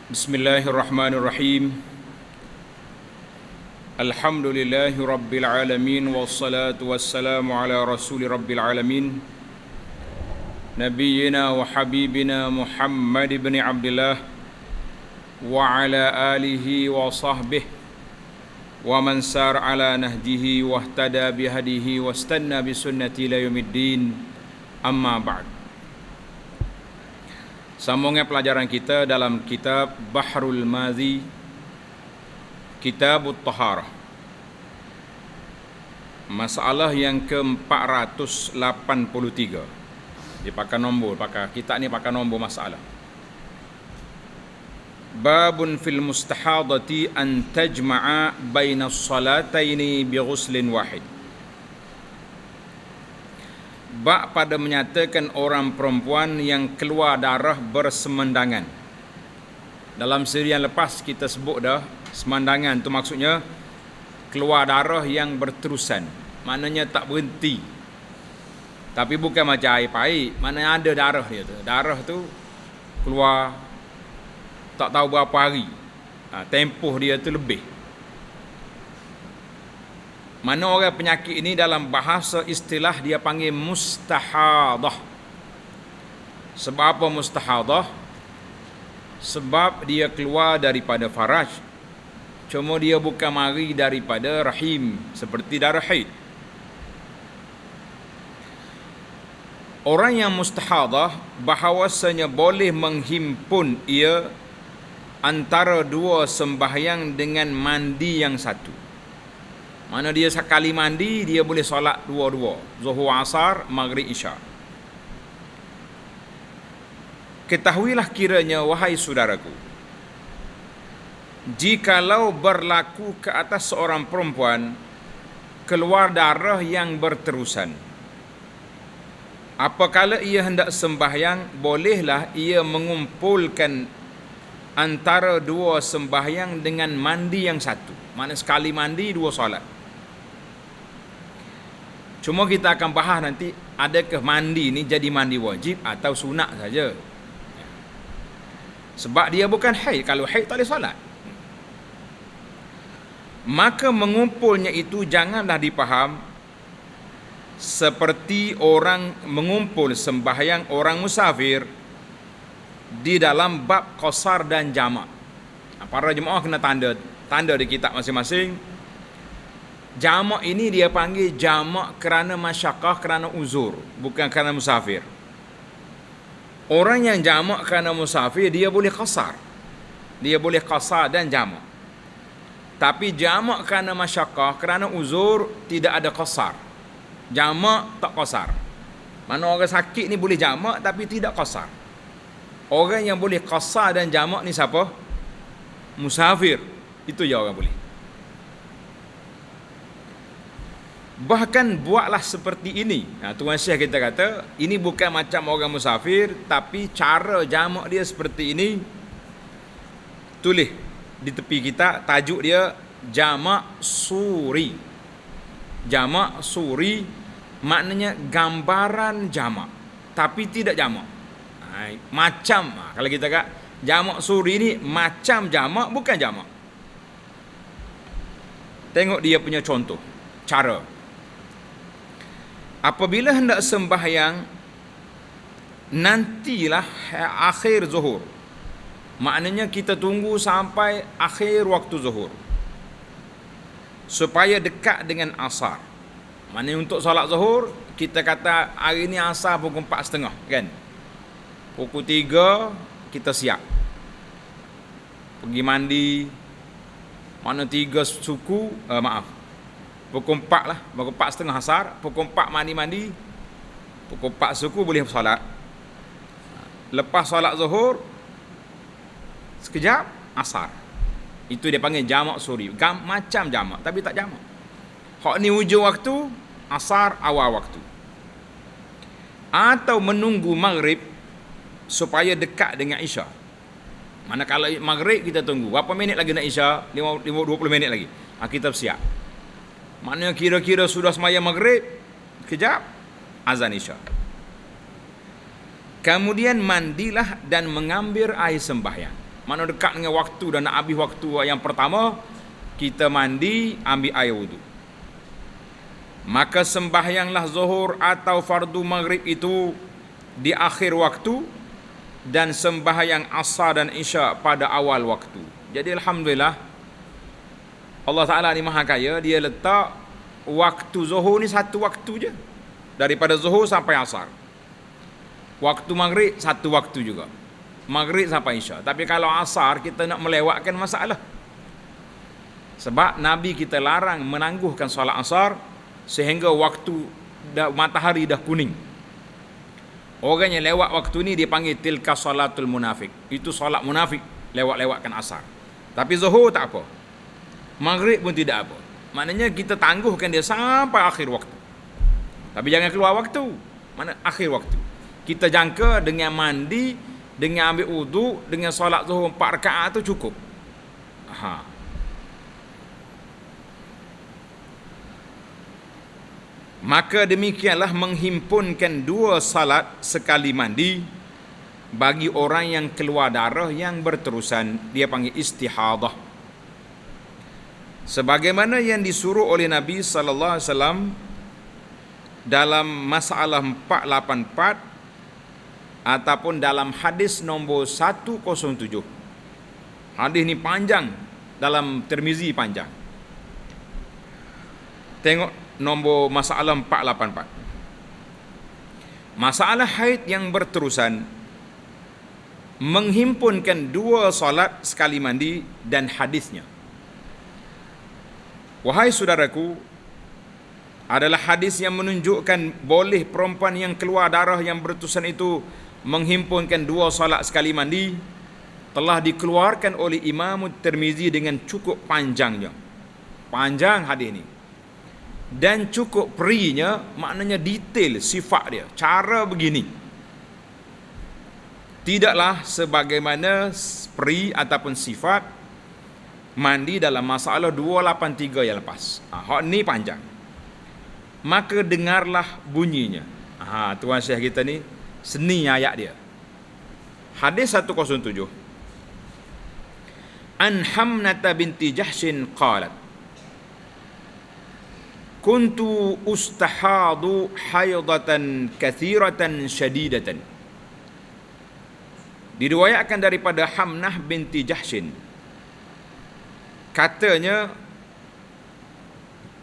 Bismillahirrahmanirrahim. Alhamdulillahi rabbil alamin wassalatu wassalamu ala rasuli rabbil alamin nabiyyina wa habibina Muhammad ibn Abdullah wa ala alihi wa sahbihi wa man sar ala nahjihi wa ihtada bihadihi wa istanna bisunnati ila yaumiddin. Amma ba'd. Sambungnya pelajaran kita dalam kitab Bahrul Mazi, Kitabut Taharah. Masalah yang ke-483. Dia pakai nombor, kita ni pakai nombor masalah. Babun fil mustahadati an tajma'a baina as-salataini bi ghuslin wahid. Bab pada menyatakan orang perempuan yang keluar darah bersemendangan. Dalam siri yang lepas kita sebut dah, semendangan tu maksudnya keluar darah yang berterusan. Maknanya tak berhenti. Tapi bukan macam air pahit, maknanya ada darah dia tu. Darah tu keluar tak tahu berapa hari. Tempoh dia tu lebih. Mana orang penyakit ini dalam bahasa istilah dia panggil mustahadah. Sebab apa mustahadah? Sebab dia keluar daripada faraj. Cuma dia bukan mari daripada rahim seperti darah haid. Orang yang mustahadah bahawasanya boleh menghimpun ia antara dua sembahyang dengan mandi yang satu. Mana dia sekali mandi, dia boleh solat dua-dua. Zuhur, asar, maghrib, isya. Ketahuilah kiranya, wahai saudaraku, jikalau berlaku ke atas seorang perempuan keluar darah yang berterusan, apakala ia hendak sembahyang, bolehlah ia mengumpulkan antara dua sembahyang dengan mandi yang satu. Maknanya sekali mandi, dua solat. Cuma kita akan bahas nanti, adakah mandi ni jadi mandi wajib atau sunat saja. Sebab dia bukan haid. Kalau haid tak boleh solat. Maka mengumpulnya itu janganlah dipaham seperti orang mengumpul sembahyang orang musafir di dalam bab qasar dan jamak. Para jemaah kena tanda di kitab masing-masing. Jamak ini dia panggil jamak kerana masyaqqah, kerana uzur, bukan kerana musafir. Orang yang jamak kerana musafir, dia boleh qasar. Dia boleh qasar dan jamak. Tapi jamak kerana masyaqqah, kerana uzur, tidak ada qasar. Jamak tak qasar. Mana orang sakit ni boleh jamak tapi tidak qasar. Orang yang boleh qasar dan jamak ni siapa? Musafir. Itu je orang boleh. Bahkan buatlah seperti ini. Tuan Syekh kita kata, ini bukan macam orang musafir, tapi cara jamak dia seperti ini. Tulis di tepi kita, tajuk dia jamak suri. Jamak suri maknanya gambaran jamak, tapi tidak jamak. Macam, kalau kita kata jamak suri ni macam jamak, bukan jamak. Tengok dia punya contoh, cara. Apabila hendak sembahyang, nantilah akhir zuhur. Maknanya kita tunggu sampai akhir waktu zuhur, supaya dekat dengan asar. Maknanya untuk solat zuhur, kita kata hari ni asar pukul 4.30 kan. Pukul 3 kita siap pergi mandi. Mana 3 suku, pukul 4 lah, pukul 4.30 asar, pukul 4 mandi-mandi, pukul 4 suku boleh solat. Lepas solat zuhur, sekejap, asar. Itu dia panggil jamak suri. Macam jamak, tapi tak jamak. Hak ni hujung waktu, asar awal waktu. Atau menunggu maghrib supaya dekat dengan isya. Manakala maghrib kita tunggu, berapa minit lagi nak isya? 20 minit lagi. Kita bersiap. Maknanya kira-kira sudah sembahyang maghrib, kejap azan isya. Kemudian mandilah dan mengambil air sembahyang. mana dekat dengan waktu dan nak habis waktu yang pertama, kita mandi, ambil air wudu. Maka sembahyanglah zuhur atau fardu maghrib itu di akhir waktu, dan sembahyang asar dan isya pada awal waktu. Jadi alhamdulillah, Allah Ta'ala ni maha kaya, dia letak waktu zuhur ni satu waktu je, daripada zuhur sampai asar. Waktu maghrib satu waktu juga, maghrib sampai isya. Tapi kalau asar kita nak melewatkan masalah, sebab Nabi kita larang menangguhkan solat asar sehingga waktu matahari dah kuning. Orang yang lewat waktu ni dia panggil tilka salatul munafik. Itu solat munafik, lewat-lewatkan asar. Tapi zuhur tak apa, maghrib pun tidak apa. Maknanya kita tangguhkan dia sampai akhir waktu. Tapi jangan keluar waktu. Mana akhir waktu. Kita jangka dengan mandi, dengan ambil wudu, dengan solat zuhur 4 rakaat tu cukup. Maka demikianlah menghimpunkan 2 salat sekali mandi bagi orang yang keluar darah yang berterusan, dia panggil istihadah. Sebagaimana yang disuruh oleh Nabi sallallahu alaihi wasallam dalam masalah 484 ataupun dalam hadis nombor 107. Hadis ni panjang, dalam Tirmizi panjang. Tengok nombor masalah 484. Masalah haid yang berterusan menghimpunkan 2 solat sekali mandi dan hadisnya. Wahai saudaraku, adalah hadis yang menunjukkan boleh perempuan yang keluar darah yang berterusan itu menghimpunkan 2 solat sekali mandi, telah dikeluarkan oleh Imam Tirmizi dengan cukup panjangnya. Panjang hadis ni. Dan cukup perinya, maknanya detail sifat dia. Cara begini. Tidaklah sebagaimana peri ataupun sifat mandi dalam masalah 283 yang lepas. Hak ni panjang. Maka dengarlah bunyinya. Tuan Syekh kita ni seni ayat dia. Hadis 107. An Hamnata binti Jahshin qalat, kuntu ustahadu haydatan kathiratan syadidatan. Diriwayatkan daripada Hamnah binti Jahshin, katanya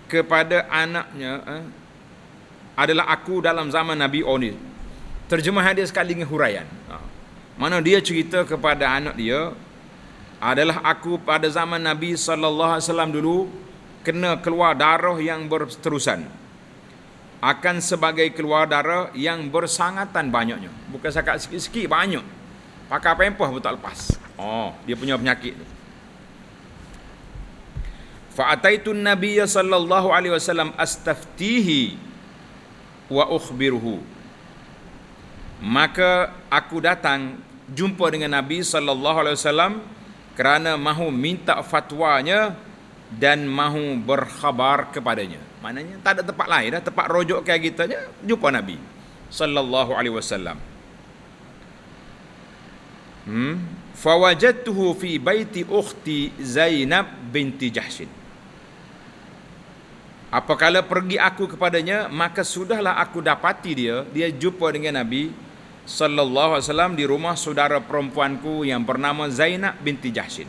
kepada anaknya, adalah aku dalam zaman Nabi Oni. Terjemahan dia sekali dengan huraian. Mana dia cerita kepada anak dia, adalah aku pada zaman Nabi sallallahu alaihi wasallam dulu kena keluar darah yang berterusan, akan sebagai keluar darah yang bersangatan banyaknya. Bukan sakat sikit-sikit, banyak. Pakai pempah pun tak lepas. Dia punya penyakit tu. Fa'ataitun Nabiyya sallallahu alaihi wasallam astaftihi wa ukhbiruhu. Maka aku datang jumpa dengan Nabi sallallahu alaihi wasallam kerana mahu minta fatwanya dan mahu berkhabar kepadanya. Maknanya tak ada tempat lain dah, tempat rojok kayak kita je, jumpa Nabi sallallahu alaihi wasallam. Fawajadtuhu fi baiti ukhti Zainab binti Jahshin. Apakala pergi aku kepadanya, maka sudahlah aku dapati dia jumpa dengan Nabi sallallahu alaihi wasallam di rumah saudara perempuanku yang bernama Zainab binti Jahshin,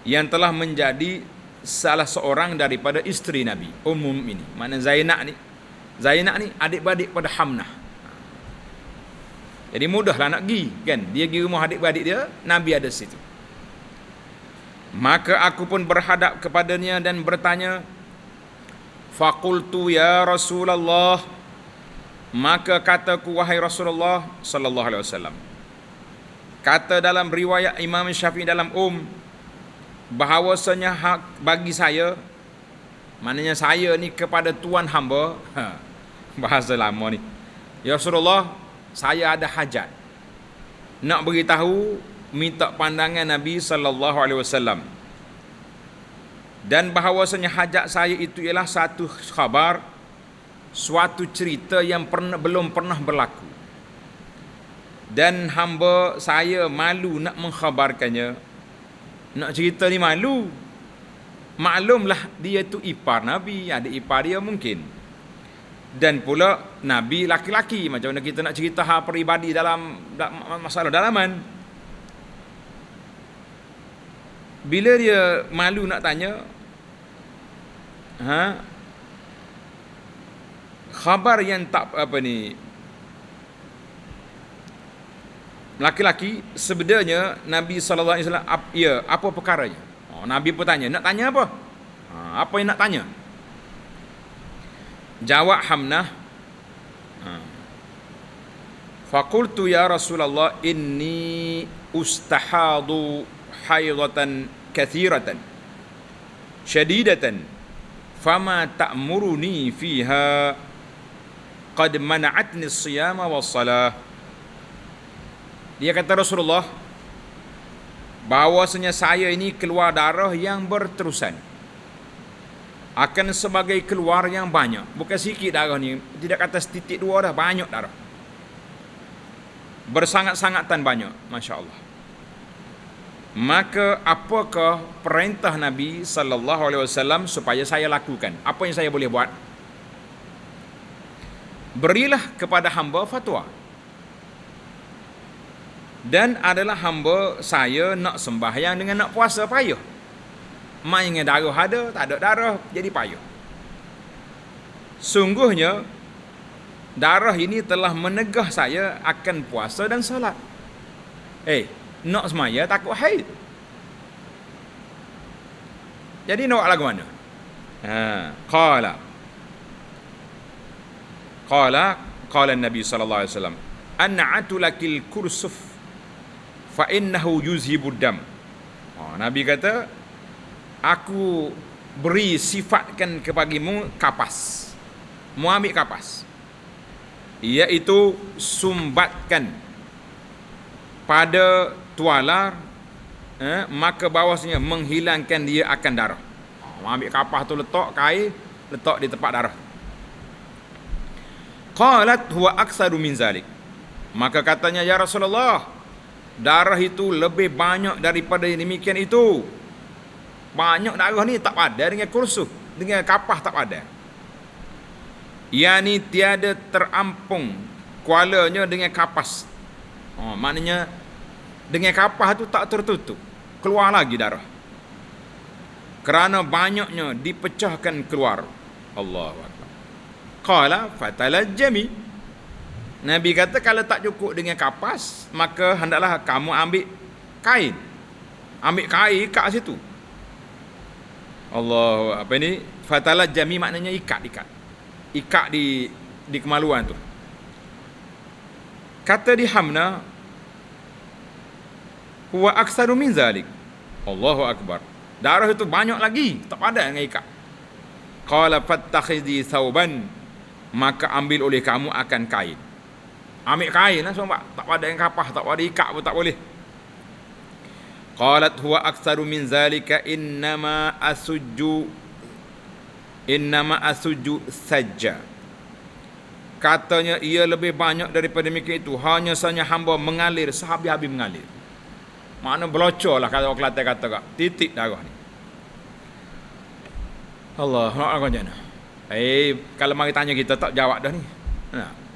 yang telah menjadi salah seorang daripada isteri Nabi, Ummul Mukminin. Mana Zainab ni adik-beradik pada Hamnah. Jadi mudahlah nak pergi, kan? Dia pergi rumah adik-beradik dia, Nabi ada situ. Maka aku pun berhadap kepadanya dan bertanya, faqultu ya Rasulullah, maka kataku wahai Rasulullah sallallahu alaihi wasallam. Kata dalam riwayat Imam Syafi'i dalam bahawasanya hak bagi saya, maknanya saya ni kepada tuan hamba, bahasa lama ni, ya Rasulullah, saya ada hajat nak beritahu, minta pandangan Nabi sallallahu alaihi wasallam, dan bahawasanya hajat saya itu ialah satu khabar, suatu cerita yang belum pernah berlaku, Dan hamba saya malu nak mengkhabarkannya. Nak cerita ni malu. Maklumlah dia tu ipar Nabi, ada ipar dia mungkin. Dan pula Nabi laki-laki, macam mana kita nak cerita hal peribadi dalam masalah dalaman. Bila dia malu nak tanya, khabar yang tak apa ni, laki-laki sebenarnya Nabi sallallahu alaihi wasallam, ya, apa perkaranya? Nabi pun tanya, nak tanya apa? Apa yang nak tanya? Jawab Hamnah, faqultu ya Rasulullah inni ustahadu haidatan kathiratan syadidatan fama ta'muruni fiha qad mana'atni as-siyama was-salah. Dia kata, Rasulullah, bahawasanya saya ini keluar darah yang berterusan, akan sebagai keluar yang banyak, bukan sikit darah ni, tidak kata setitik dua dah, banyak darah, bersangat-sangatan banyak, Masya Allah. Maka apakah perintah Nabi sallallahu alaihi wasallam supaya saya lakukan? Apa yang saya boleh buat? Berilah kepada hamba fatwa. Dan adalah hamba saya nak sembahyang dengan nak puasa payah. Mainnya darah ada, tak ada darah, jadi payah. Sungguhnya darah ini telah menegah saya akan puasa dan salat. Nak semaya takut haid. Jadi nak lagu mana? Qala Nabi sallallahu alaihi wasallam, an'atu lakil kursuf fa innahu yuzhibud dam. Nabi kata, aku beri sifatkan kebagimu kapas. Mu ambil kapas, iaitu sumbatkan pada tualar, maka bawasnya menghilangkan dia akan darah. Ambil kapas tu letak kain, letak di tempat darah. Qalat huwa aktsaru min zalik. Maka katanya, ya Rasulullah, darah itu lebih banyak daripada yang demikian itu. Banyak darah ni tak pada dengan kursuh, dengan kapas tak pada. Yani tiada terampung kualanya dengan kapas. Maknanya dengan kapas tu tak tertutup, keluar lagi darah. Kerana banyaknya dipecahkan keluar. Allahu akbar. Qala fatalajjami. Nabi kata, kalau tak cukup dengan kapas, maka hendaklah kamu ambil kain. Ambil kain ikat situ. Allah, apa ni? Fatalajjami maknanya ikat. Ikat di kemaluan tu. Kata di Hamna, huwa aktsaru min zalik. Allahu akbar. Darah itu banyak lagi, tak padan dengan ikat. Qala fattakhidhi thawban, maka ambil oleh kamu akan kain. Ambil kain lah sebab tak padan dengan kapas, tak padan ikat pun tak boleh. Qalat huwa aktsaru min zalika innama asujju sajja. Katanya ia lebih banyak daripada demikian itu, hanya sahaja hamba mengalir sehabis-habis mengalir. Makna belocor lah, kalau orang Kelantan kata, titik darah ni. Allah, nak aku macam mana? Kalau mari tanya kita tak jawab dah ni.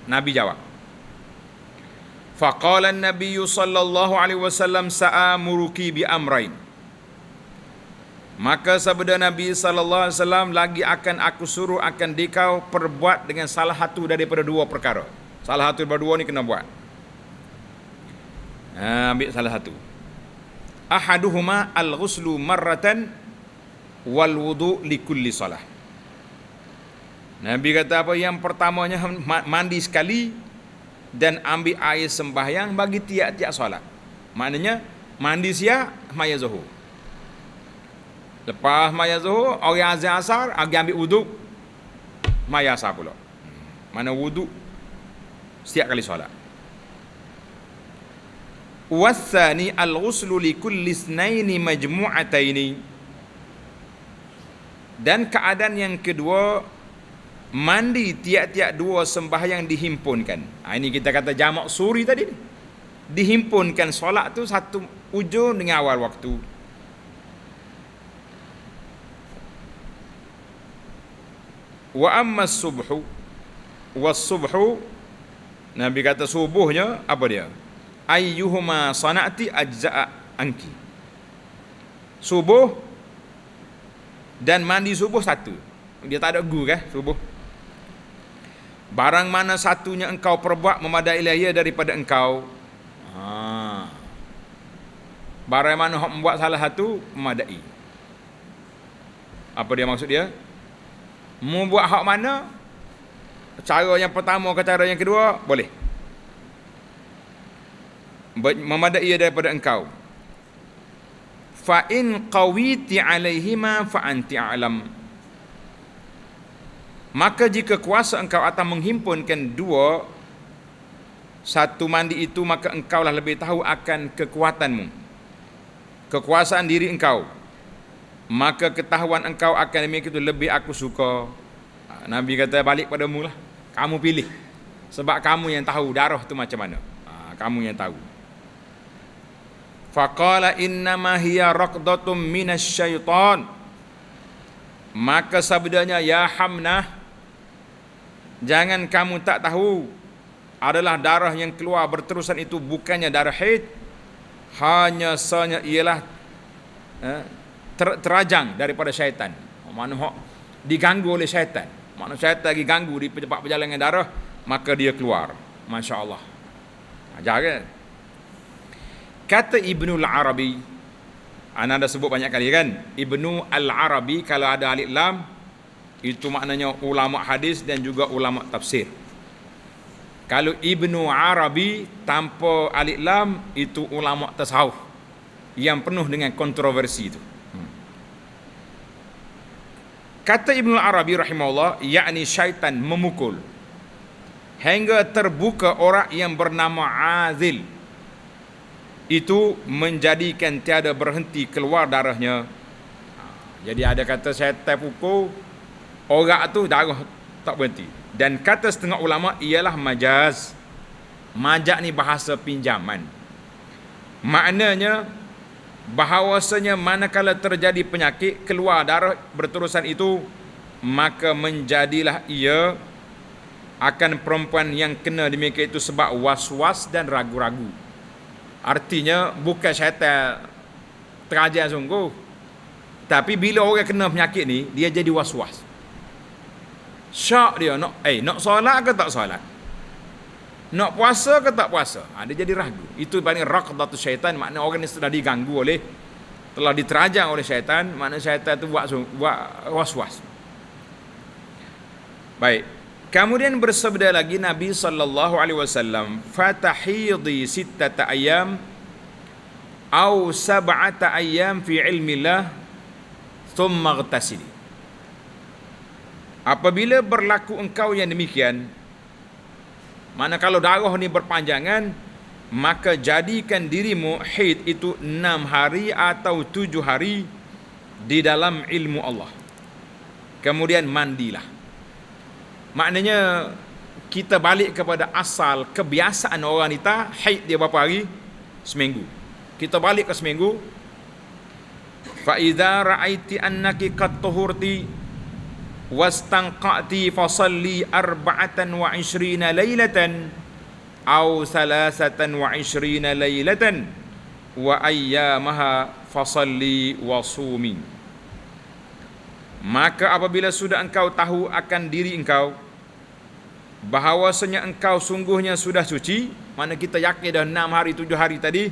Nabi jawab. Faqala an-nabiy sallallahu alaihi wasallam sa'amuruki bi amrain. Maka sabda Nabi sallallahu alaihi wasallam, lagi akan aku suruh akan dikau perbuat dengan salah satu daripada dua perkara. Salah satu daripada dua ni kena buat. Ambil salah satu. Ahaduhuma al-ghuslu marratan wal wudu li kulli salah. Nabi kata apa? Yang pertamanya mandi sekali dan ambil air sembahyang bagi tiap-tiap solat. Maknanya mandi siap maya zuhur. Lepas maya zuhur, orang azan asar, ambil wuduk, maya asar pula. Mana wuduk setiap kali solat. Wathani al-ghuslu li kulli ithnaini majmu'ataini. Dan keadaan yang kedua, mandi tiap-tiap dua sembahyang dihimpunkan. Ini kita kata jamak suri tadi ni. dihimpunkan solat tu satu ujung dengan awal waktu. Wa amma subhu, was subhu, Nabi kata subuhnya apa dia? Ayyuhuma sana'ti ajza'a anki. Subuh dan mandi subuh satu. Dia tak ada gu kan subuh. Barang mana satunya engkau perbuat memadai ia daripada engkau. Barang mana hok membuat salah satu memadai. Apa dia maksud dia? Membuat hak mana? Cara yang pertama ke cara yang kedua boleh. Memadai ia daripada engkau. Fa in qawiti alaihima fa anti a'lam. Maka jika kuasa engkau akan menghimpunkan dua satu mandi itu, maka engkaulah lebih tahu akan kekuatanmu, kekuasaan diri engkau. Maka ketahuan engkau akan demikian itu lebih aku suka. Nabi kata balik padamu lah. Kamu pilih. Sebab kamu yang tahu darah tu macam mana. Kamu yang tahu. Faqala innama hiya raqdatum minasyaitan. Maka sabdanya, ya Hamnah, jangan kamu tak tahu adalah darah yang keluar berterusan itu bukannya darah haid, hanya sanya ialah terajang daripada syaitan. Mana diganggu oleh syaitan. Mana syaitan lagi ganggu di tempat perjalanan darah, maka dia keluar. Masya Allah. Ajar kan? Kata Ibnu Al-Arabi, ana dah sebut banyak kali kan, Ibnu Al-Arabi kalau ada alif lam itu maknanya ulama hadis dan juga ulama tafsir. Kalau Ibnu Arabi tanpa alif lam itu ulama tasawuf yang penuh dengan kontroversi itu. Kata Ibnu Arabi rahimahullah, yakni syaitan memukul hingga terbuka orang yang bernama Azil, itu menjadikan tiada berhenti keluar darahnya. Jadi ada kata syaitan pukul orang tu darah tak berhenti. Dan kata setengah ulama ialah majaz. Majaz ni bahasa pinjaman. Maknanya bahawasanya manakala terjadi penyakit keluar darah berterusan itu, maka menjadilah ia akan perempuan yang kena demikian itu sebab was-was dan ragu-ragu. Artinya bukan syaitan terajar sungguh, tapi bila orang kena penyakit ni, dia jadi was-was. Syak dia nak solat ke tak solat, nak puasa ke tak puasa, dia jadi ragu. Itu paling raqdatu syaitan. Makna orang ni sudah diganggu oleh, telah diterajang oleh syaitan. Makna syaitan tu buat was-was. Baik. Kemudian bersabda lagi Nabi sallallahu alaihi wasallam, fatahidi sittata ayyam au sab'ata ayyam fi ilmillah thumma ightasili. Apabila berlaku engkau yang demikian, mana kalau darah ni berpanjangan, maka jadikan dirimu haid itu 6 hari atau 7 hari di dalam ilmu Allah. Kemudian mandilah. Maknanya kita balik kepada asal kebiasaan orang wanita, haid dia berapa hari? Seminggu. Kita balik ke seminggu. Fa idza ra'aiti annaki qad tuhurti wastanqati fasalli 24 lailatan aw 23 lailatan wa ayyamaha fasalli wa sumi. Maka apabila sudah engkau tahu akan diri engkau bahawasanya engkau sungguhnya sudah suci, mana kita yakin dah 6 hari 7 hari tadi,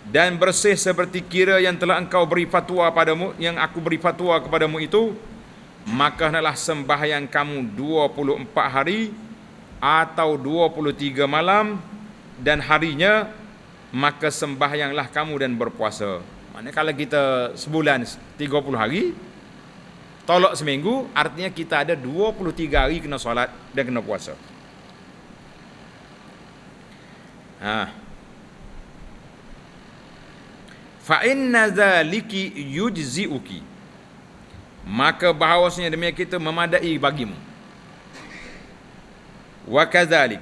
dan bersih seperti kira yang telah engkau beri fatwa padamu, yang aku beri fatwa kepadamu itu, maka hendaklah sembahyang kamu 24 hari atau 23 malam, dan harinya maka sembahyanglah kamu dan berpuasa. Maknanya kalau kita sebulan 30 hari, tolak seminggu, artinya kita ada 23 hari kena solat dan kena puasa. Fa inna zaliki yujzi'uki, maka bahawasanya demikian kita memadai bagimu. Wa kadzalik,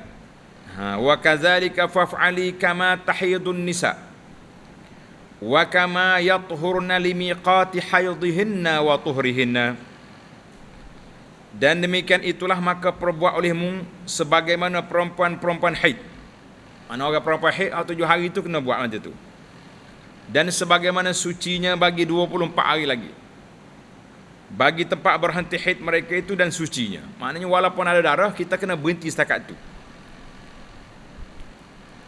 Wa kadzalika faf'ali kama tahidun nisa wa kama yathurna limiqati haidhihinna wa tuhrihinna. Dan demikian itulah maka perbuat olehmu sebagaimana perempuan-perempuan haid. Mana orang perempuan haid 7 hari itu kena buat macam tu. Dan sebagaimana sucinya bagi 24 hari lagi. Bagi tempat berhenti haid mereka itu dan sucinya. Maknanya walaupun ada darah, kita kena berhenti setakat itu.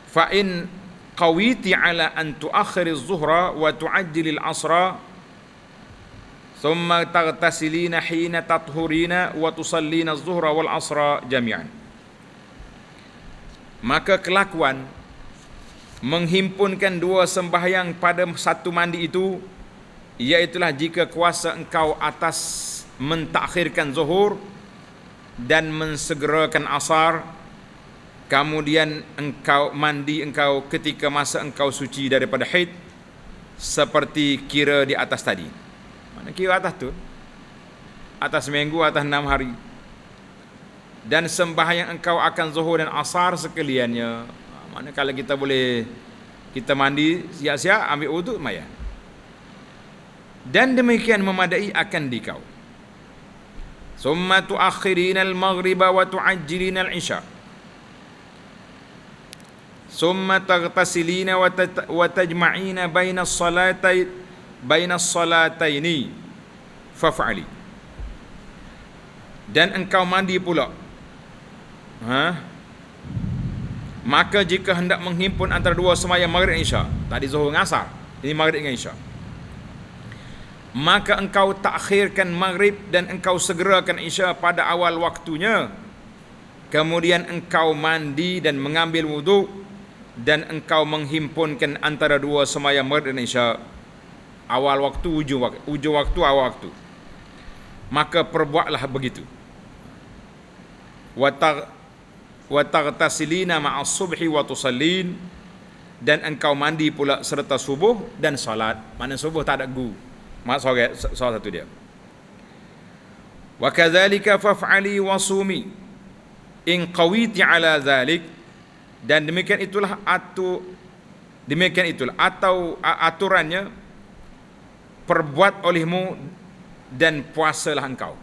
Fa in qawiti ala an tuakhiri az-zuhra wa tu'ajjili al-'asra thumma taghtasilina hina tathurina wa tusallina az-zuhra wal 'asra jami'an. Maka kelakuan menghimpunkan 2 sembahyang pada satu mandi itu, iaitulah jika kuasa engkau atas mentakhirkan zuhur dan mensegerakan asar, kemudian engkau mandi engkau ketika masa engkau suci daripada haid, seperti kira di atas tadi. Mana kira atas tu? Atas minggu, atas 6 hari. Dan sembahyang engkau akan zuhur dan asar sekaliannya. Mana kalau kita boleh, kita mandi siap-siap ambil wuduk maya. Dan demikian memadai akan dikau. Summa tuakhirina al-maghriba wa tu'ajjilina al-isya. Summa taghtasilina wa tajma'ina baina as-salataini faf'ali. Dan engkau mandi pula. Maka jika hendak menghimpun antara 2 sembahyang maghrib dan isya, tadi zuhur dan asar, ini maghrib dengan isya, maka engkau takhirkan maghrib dan engkau segerakan isya pada awal waktunya. Kemudian engkau mandi dan mengambil wuduk, dan engkau menghimpunkan antara 2 sembahyang maghrib dan isya, awal waktu, ujung waktu, awal waktu. Maka perbuatlah begitu. Wa taghtasilina ma'as subhi wa tusallin, dan engkau mandi pula serta subuh dan salat. Mana subuh tak ada gu. Maksud salah satu dia. Wa kadzalika faf'ali wa sumi in qawiti ala zalik. Dan demikian itulah atau aturannya, perbuat olehmu dan puasalah engkau.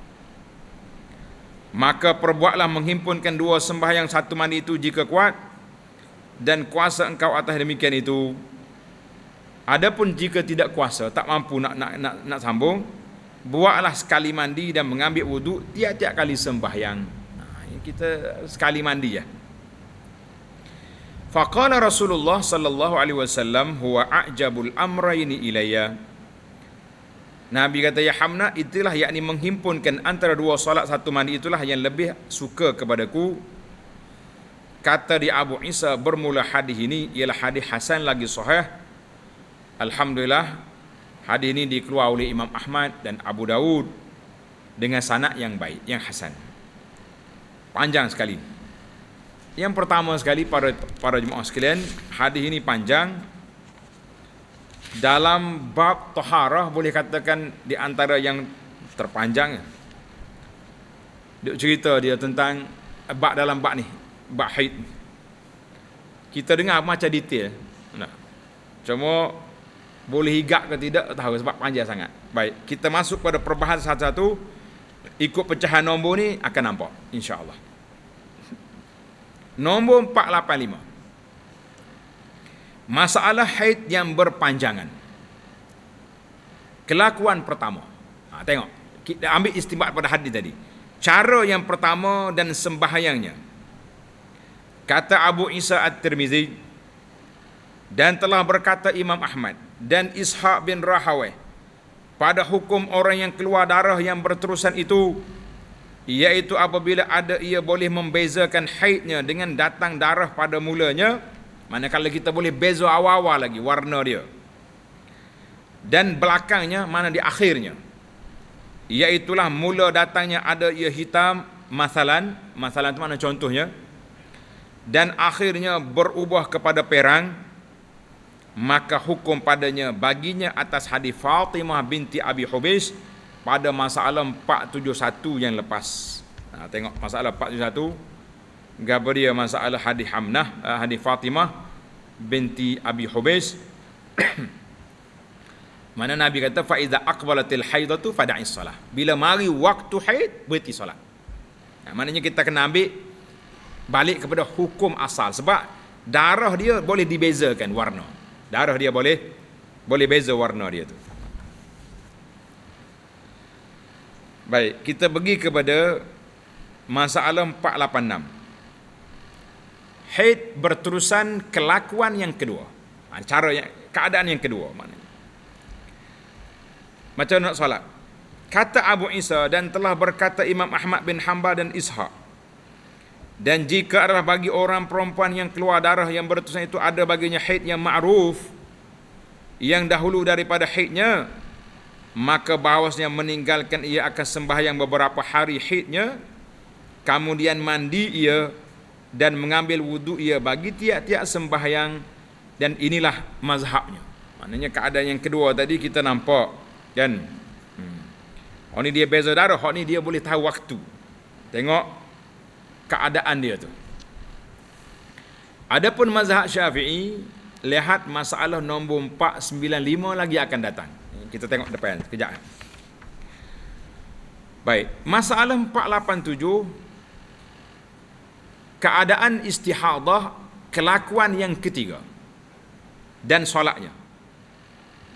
Maka perbuatlah menghimpunkan 2 sembahyang satu mandi itu jika kuat, dan kuasa engkau atas demikian itu. Adapun jika tidak kuasa, tak mampu nak sambung, buatlah sekali mandi dan mengambil wuduk tiap-tiap kali sembahyang. Kita sekali mandi ya. Faqala Rasulullah sallallahu alaihi wasallam huwa a'jabul amrayni ilayya. Nabi kata, ya Hamna, itulah yakni menghimpunkan antara 2 solat satu mandi itulah yang lebih suka kepadaku. Kata di Abu Isa, bermula hadis ini ialah hadis hasan lagi sahih. Alhamdulillah, hadis ini dikeluar oleh Imam Ahmad dan Abu Daud dengan sanad yang baik, yang hasan. Panjang sekali. Yang pertama sekali, para jemaah sekalian, hadis ini panjang. Dalam bab taharah boleh katakan di antara yang terpanjang. Dia cerita dia tentang dalam bab ni, bab haid. Kita dengar macam detail. Nah, cuma boleh higak ke tidak tahu sebab panjang sangat. Baik, kita masuk pada perbahasan satu-satu. Ikut pecahan nombor ni akan nampak insya-Allah. Nombor 485. Masalah haid yang berpanjangan. Kelakuan pertama. Tengok, kita ambil istinbat pada hadis tadi. Cara yang pertama dan sembahyangnya. Kata Abu Isa At-Tirmizi, dan telah berkata Imam Ahmad dan Ishaq bin Rahawai pada hukum orang yang keluar darah yang berterusan itu, iaitu apabila ia boleh membezakan haidnya dengan datang darah pada mulanya. Manakala kita boleh beza awal-awal lagi warna dia, dan belakangnya mana di akhirnya, iaitulah mula datangnya ada ia hitam, masalan itu mana contohnya, dan akhirnya berubah kepada perang, maka hukum padanya baginya atas hadis Fatimah binti Abi Hubeish pada masalah 471 yang lepas. Tengok masalah 471 Gapo dia masalah hadis Hamnah, hadis Fatimah binti Abi Hubais. Mana Nabi kata fa iza aqbalatil haidatu fada'is salah. Bila mari waktu haid, berhenti solat. Maknanya kita kena ambil balik kepada hukum asal, sebab darah dia boleh dibezakan warna. Darah dia boleh beza warna dia tu. Baik, kita pergi kepada masalah 486. Haid berterusan kelakuan yang kedua. Keadaan yang kedua maknanya. Macam nak solat. Kata Abu Isa, dan telah berkata Imam Ahmad bin Hanbal dan Ishaq, dan jika adalah bagi orang perempuan yang keluar darah yang berterusan itu ada baginya haid yang ma'ruf, yang dahulu daripada haidnya, maka bahawasanya meninggalkan ia akan sembahyang beberapa hari haidnya, kemudian mandi ia dan mengambil wudu ia bagi tiap-tiap sembahyang, dan inilah mazhabnya. Maknanya keadaan yang kedua tadi kita nampak kan. Oh ni dia beza darah, hak ni dia boleh tahu waktu. Tengok keadaan dia tu. Adapun mazhab Syafi'i, lihat masalah nombor 495 lagi akan datang. Kita tengok depan sekejap. Baik, masalah 487, keadaan istihadah, kelakuan yang ketiga dan solatnya.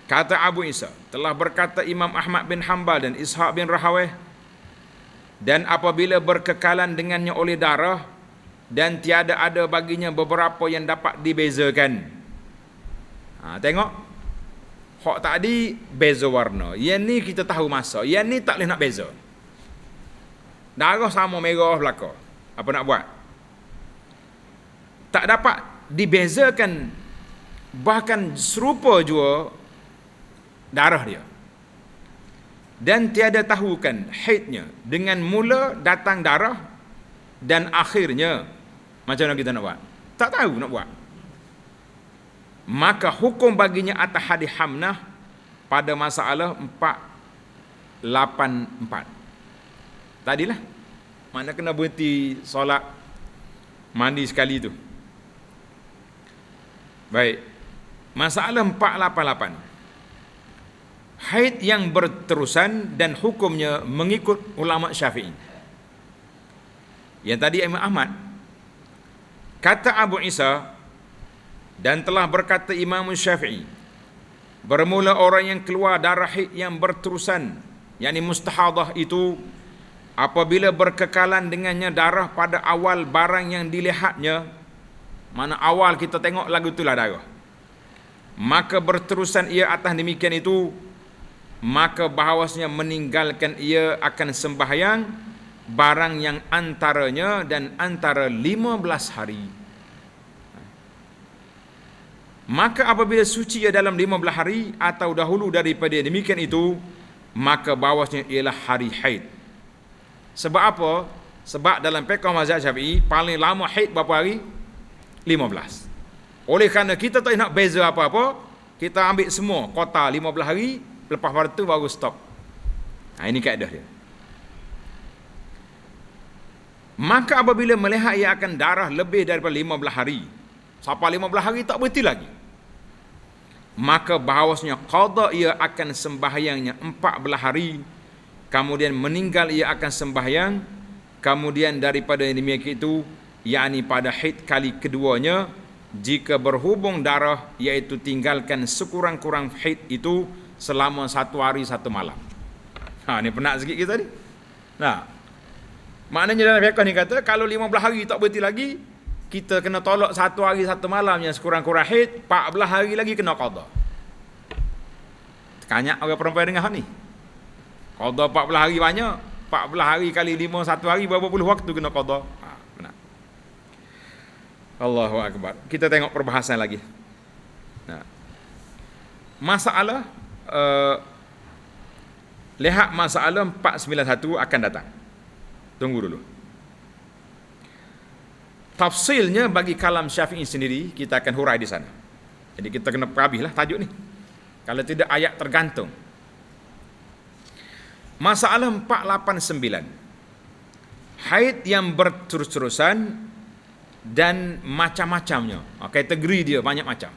Kata Abu Isa, telah berkata Imam Ahmad bin Hanbal dan Ishaq bin Rahaweh, dan apabila berkekalan dengannya oleh darah, dan tiada ada baginya beberapa yang dapat dibezakan. Tengok, hak tadi beza warna, yang ni kita tahu masa, yang ni tak boleh nak beza. Darah sama merah belaka, apa nak buat? Tak dapat dibezakan, bahkan serupa jua darah dia, dan tiada tahukan haidnya dengan mula datang darah dan akhirnya. Macam mana kita nak buat? Tak tahu nak buat. Maka hukum baginya atas hadis Hamnah pada masalah 484 tadilah, mana kena berhenti solat, mandi sekali tu. Baik, masalah 488, haid yang berterusan dan hukumnya mengikut ulama Syafi'i. Yang tadi Imam Ahmad. Kata Abu Isa, dan telah berkata Imam Syafi'i, bermula orang yang keluar darah haid yang berterusan, yakni mustahadah itu, apabila berkekalan dengannya darah pada awal barang yang dilihatnya, mana awal kita tengok lagu itulah darah, maka berterusan ia atas demikian itu, maka bahawasanya meninggalkan ia akan sembahyang barang yang antaranya dan antara 15 hari. Maka apabila suci ia dalam 15 hari atau dahulu daripada demikian itu, maka bahawasanya ialah hari haid. Sebab apa? Sebab dalam fiqh mazhab Syafi'i paling lama haid berapa hari? 15. Oleh kerana kita tak nak beza apa-apa, kita ambil semua kota 15 hari, lepas pada tu baru stop. Ini kaedah dia. Maka apabila melihat ia akan darah lebih daripada 15 hari, sampai 15 hari tak berhenti lagi, maka bahawasanya qada ia akan sembahyangnya 14 hari, kemudian meninggal ia akan sembahyang, kemudian daripada demikian itu, yakni pada haid kali keduanya, jika berhubung darah, iaitu tinggalkan sekurang-kurang haid itu selama 1 hari 1 malam. Ni penat sikit kita ni. Maknanya dalam fiqh ni kata, kalau 15 hari tak berhenti lagi, kita kena tolak 1 hari 1 malam yang sekurang-kurang haid, 14 hari lagi kena qada. Kanyak orang perempuan dengar ni. Qada 14 hari banyak, 14 hari kali 5 1 hari, berapa puluh waktu kena qada. Benar. Allahu akbar. Kita tengok perbahasan lagi. Masalah lihat masalah 491 akan datang. Tunggu dulu. Tafsilnya bagi kalam Syafi'i sendiri kita akan hurai di sana. Jadi kita kena habislah tajuk ni. Kalau tidak ayat tergantung. Masalah 489. Haid yang berterus-terusan dan macam-macamnya. Kategori dia banyak macam.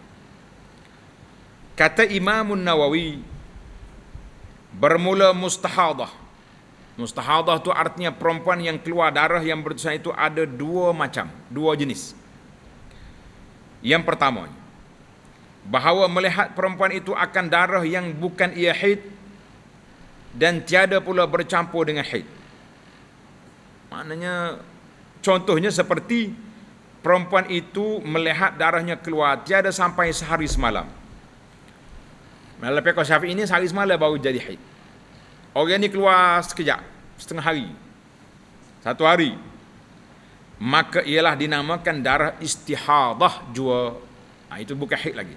Kata Imam Nawawi, bermula mustahadah. Mustahadah tu artinya perempuan yang keluar darah yang berterusan itu ada dua macam, dua jenis. Yang pertama, bahawa melihat perempuan itu akan darah yang bukan ia haid dan tiada pula bercampur dengan haid. Maknanya contohnya seperti perempuan itu melihat darahnya keluar tiada sampai sehari semalam. Dalam fiqh Syafi'i ini sehari semalam baru jadi haid. Orang ni keluar sekejap, setengah hari, satu hari, maka ialah dinamakan darah istihadah jua. Itu bukan haid lagi.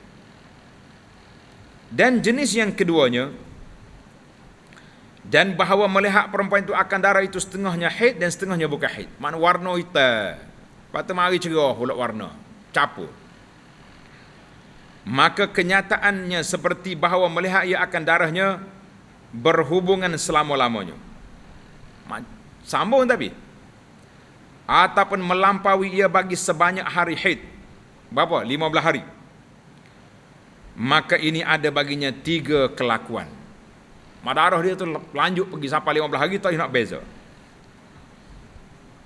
Dan jenis yang keduanya, dan bahawa melihat perempuan itu akan darah itu setengahnya haid dan setengahnya bukan haid. Mana warna hitam, patut mari cerah pula warna, capur. Maka kenyataannya seperti bahawa melihat ia akan darahnya berhubungan selama-lamanya. Sambung tapi. Ataupun melampaui ia bagi sebanyak hari haid. Berapa? 15 hari. Maka ini ada baginya 3 kelakuan. Darah dia tu lanjut pergi sampai 15 hari, tak nak beza.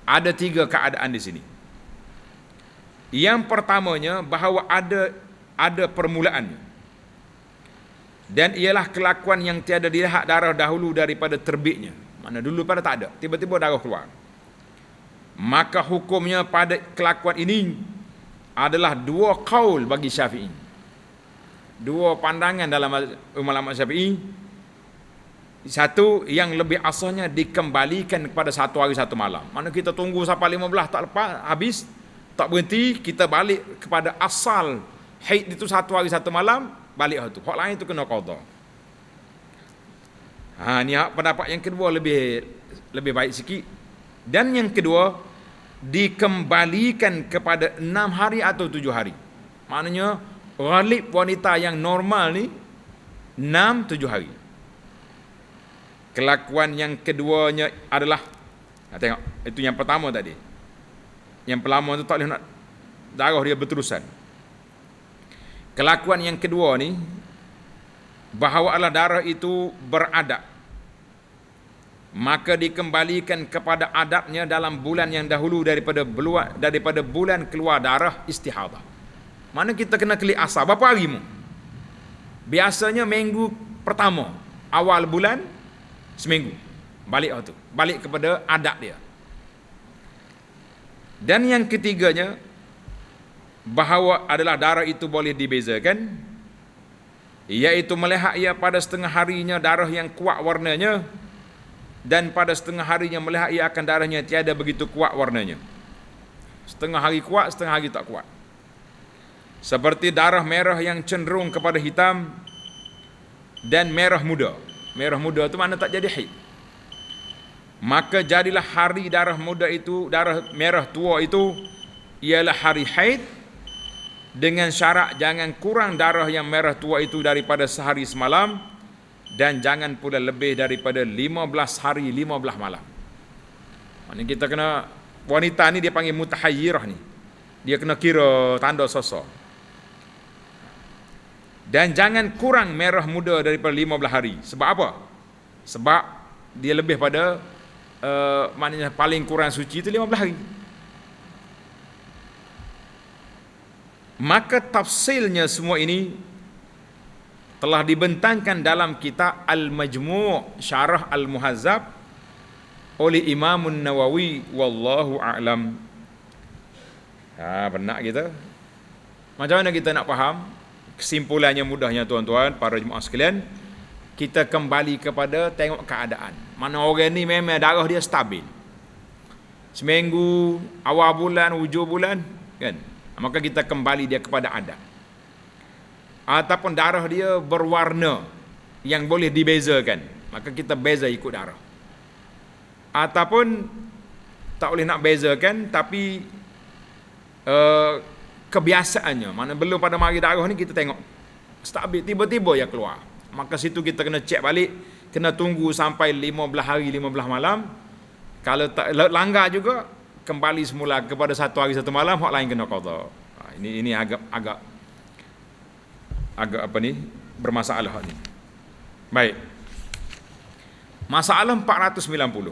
Ada 3 keadaan di sini. Yang pertamanya bahawa ada permulaannya. Dan ialah kelakuan yang tiada dilihat darah dahulu daripada terbitnya. Mana dulu pada tak ada, tiba-tiba darah keluar. Maka hukumnya pada kelakuan ini adalah 2 qaul bagi Syafi'i. 2 pandangan dalam ulama Syafi'i. Satu yang lebih asalnya dikembalikan kepada 1 hari 1 malam. Mana kita tunggu sampai 15 tak lepas, habis, tak berhenti, kita balik kepada asal haid itu 1 hari 1 malam, balik tu. Hak lain tu kena qada. Ni pendapat yang kedua lebih baik sikit. Dan yang kedua, dikembalikan kepada 6 hari atau 7 hari. Maknanya ghalib wanita yang normal ni 6-7 hari. Kelakuan yang keduanya adalah, tengok, itu yang pertama tadi. Yang pertama tu tak boleh nak darah dia berterusan. Kelakuan yang kedua ni, bahawa adalah darah itu beradab, maka dikembalikan kepada adabnya dalam bulan yang dahulu daripada bulan keluar darah istihadah. Mana kita kena klik asal, berapa hari mu? Biasanya minggu pertama, awal bulan, seminggu. Balik kepada adab dia. Dan yang ketiganya, bahawa adalah darah itu boleh dibezakan, iaitu melihat ia pada setengah harinya darah yang kuat warnanya, dan pada setengah harinya melihat ia akan darahnya tiada begitu kuat warnanya. Setengah hari kuat, setengah hari tak kuat. Seperti darah merah yang cenderung kepada hitam dan merah muda. Merah muda itu mana tak jadi haid. Maka jadilah hari darah muda itu, darah merah tua itu ialah hari haid, dengan syarat jangan kurang darah yang merah tua itu daripada sehari semalam, dan jangan pula lebih daripada 15 hari 15 malam. Maksudnya kita kena, wanita ni dia panggil mutahayyirah ni. Dia kena kira tanda sosok. Dan jangan kurang merah muda daripada 15 hari. Sebab apa? Sebab dia lebih pada maknanya paling kurang suci itu 15 hari. Maka tafsilnya semua ini telah dibentangkan dalam kitab Al-Majmu' Syarah Al-Muhazzab oleh Imam Nawawi, wallahu a'lam. Benar kita. Macam mana kita nak faham? Kesimpulannya mudahnya tuan-tuan, para jemaah sekalian, kita kembali kepada tengok keadaan. Mana orang ni memang darah dia stabil. Seminggu, awal bulan, hujung bulan, kan? Maka kita kembali dia kepada adab. Ataupun darah dia berwarna yang boleh dibezakan, maka kita beza ikut darah. Ataupun tak boleh nak bezakan, tapi kebiasaannya, mana belum pada mari darah ni kita tengok stabil, tiba-tiba ya keluar, maka situ kita kena cek balik, kena tunggu sampai 15 hari 15 malam. Kalau tak langgar juga, kembali semula kepada 1 hari 1 malam, hak lain kena qada. Ini agak apa ni, bermasalah ni. Baik. Masalah 490.